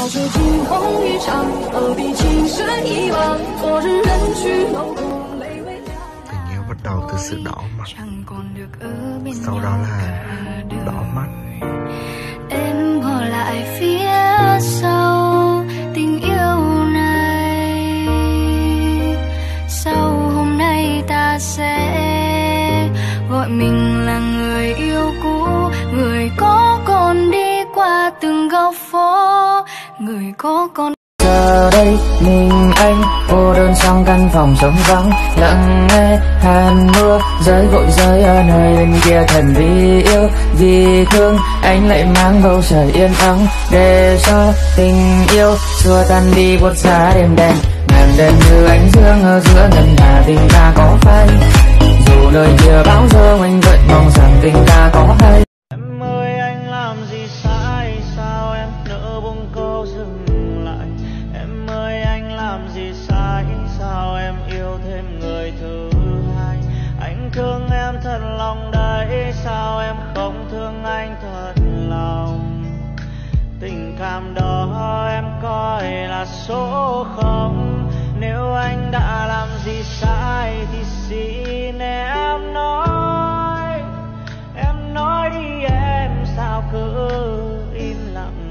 这惊鸿一场，何必情深一往？昨日人去楼空，泪微凉。 Tình yêu bắt đầu từ sự đỏ mặt, sau đó là đỏ mắt. Em bỏ lại phía sau tình yêu này. Sau hôm nay ta sẽ gọi mình là người yêu cũ, người có con đi qua từng góc phố, người có con. Giờ đây mình anh cô đơn trong căn phòng trống vắng, lặng nghe hàn mưa rơi vội rơi ở nơi bên kia. Thần vì yêu vì thương anh lại mang bầu trời yên ắng, để cho tình yêu xua tan đi buốt giá đêm đen. Ngàn đêm như ánh dương ở giữa ngân hà, tình ta có phai dù lời chia bão giông, anh vẫn mong rằng tình ta có hay. Em ơi anh làm gì sai, sao em nỡ buông câu dừng lại? Em ơi anh làm gì sai, sao em yêu thêm người thứ hai? Anh thương em thật lòng đấy, sao em không thương anh thật lòng? Tình cảm đó em coi là số không. Nếu anh đã làm gì sai thì xin em nói đi em, sao cứ im lặng?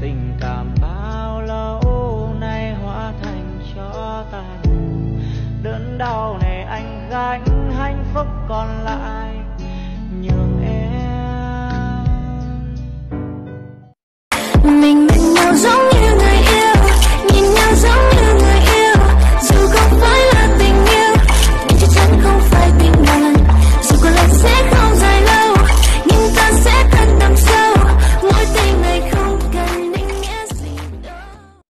Tình cảm bao lâu nay hóa thành cho tàn, đớn đau này anh gánh, hạnh phúc còn lại nhường em. Mình bên nhau giống như